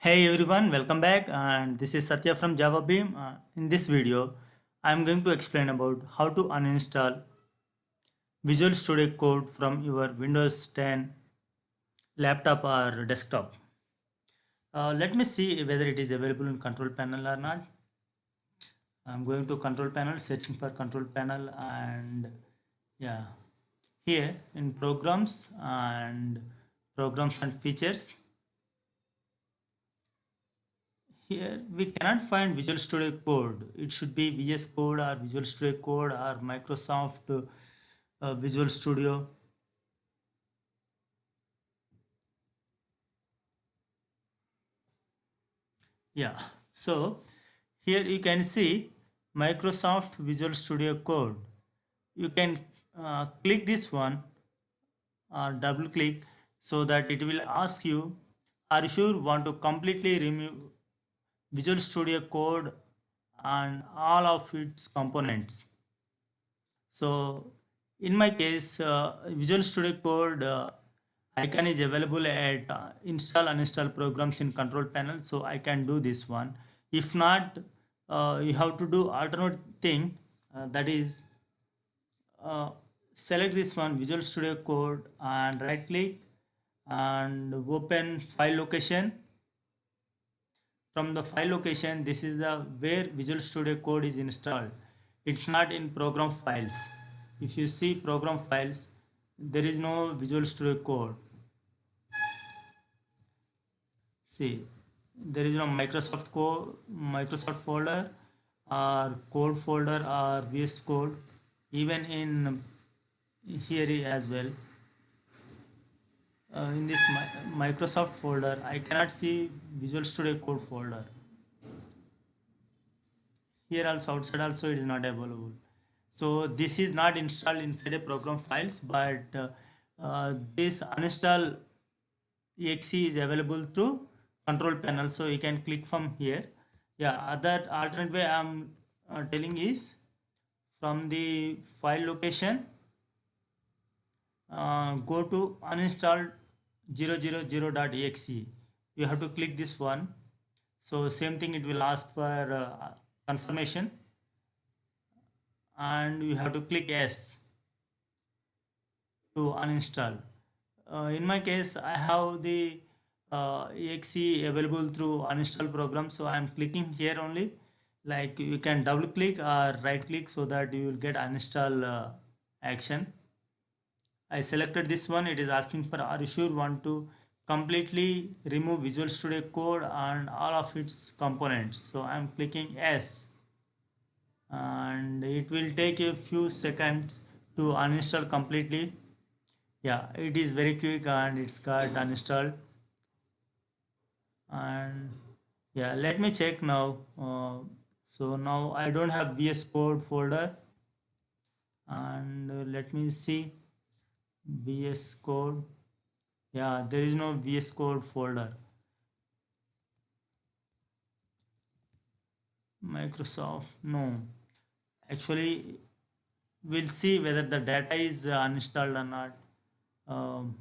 Hey everyone, welcome back, and this is Satya from Java Beam. In this video, I am going to explain about how to uninstall Visual Studio Code from your Windows 10 laptop or desktop. Let me see whether it is available in control panel or not. I'm going to control panel, searching for control panel, and yeah, here in programs and features. Here we cannot find Visual Studio Code. It should be VS Code or Visual Studio Code or Microsoft Visual Studio. Yeah, so here you can see Microsoft Visual Studio Code. You can click this one or double click so that it will ask you, are you sure want to completely remove Visual Studio Code and all of its components? So in my case, Visual Studio Code icon is available at install uninstall programs in control panel. So I can do this one. If not, you have to do alternate thing, that is select this one Visual Studio Code and right click and open file location. From the file location, this is the where Visual Studio Code is installed. It's not in program files. If you see program files, there is no Visual Studio Code. See, there is no Microsoft folder or code folder or VS Code. Even in here as well. In this Microsoft folder, I cannot see Visual Studio Code folder. Here also outside also it is not available. So this is not installed inside a program files, but this uninstall exe is available through control panel. So you can click from here. Yeah, other alternate way I'm telling is from the file location, go to uninstall 000.exe. You have to click this one. So same thing, it will ask for confirmation, and you have to click yes to uninstall. In my case, I have the exe available through uninstall program, so I am clicking here only. Like you can double click or right click so that you will get uninstall action. I selected this one. It is asking for, are you sure want to completely remove Visual Studio Code and all of its components? So I am clicking yes, and it will take a few seconds to uninstall completely. Yeah, it is very quick and it's got uninstalled. And yeah, let me check now. So now I don't have VS Code folder, and let me see VS Code. Yeah, there is no VS Code folder. Microsoft, no. Actually, we'll see whether the data is uninstalled or not. Um,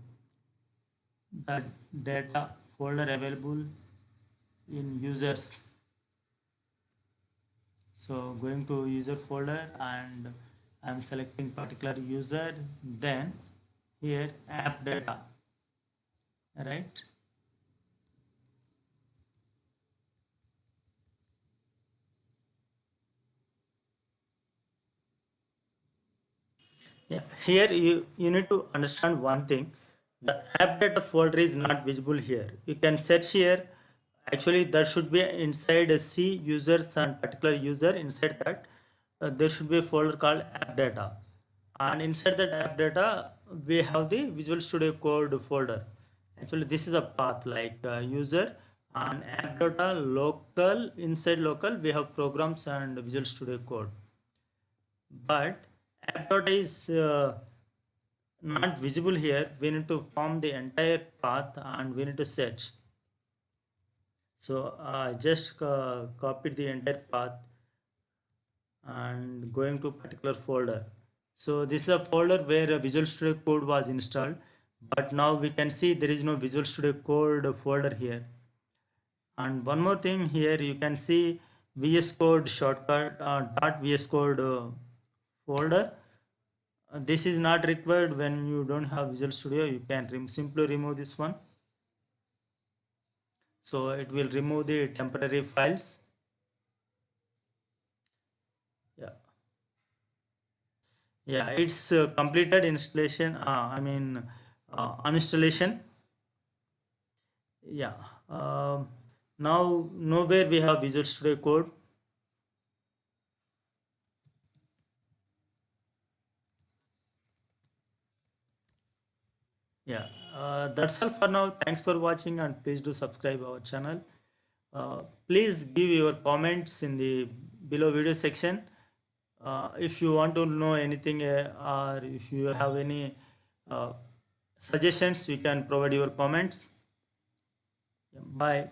that data folder available in users. So going to user folder and I'm selecting particular user, then here app data, right? Yeah, here you need to understand one thing. The app data folder is not visible here. You can search here. Actually, there should be inside a C users and particular user. Inside that, there should be a folder called app data. And inside that app data, we have the Visual Studio Code folder. Actually, this is a path like user and app data local. Inside local, we have programs and Visual Studio Code. But app data is not visible here. We need to form the entire path and we need to search. So I just copied the entire path and going to particular folder. So this is a folder where a Visual Studio Code was installed, but now we can see there is no Visual Studio Code folder here. And one more thing, here you can see VS Code shortcut .vs Code folder. This is not required when you don't have Visual Studio. You can simply remove this one. So it will remove the temporary files. Yeah, yeah, it's completed installation. Uninstallation. Yeah. Now nowhere we have Visual Studio Code. Yeah, that's all for now. Thanks for watching, and please do subscribe our channel. Please give your comments in the below video section. If you want to know anything, or if you have any uh, suggestions, you can provide your comments. Yeah, bye.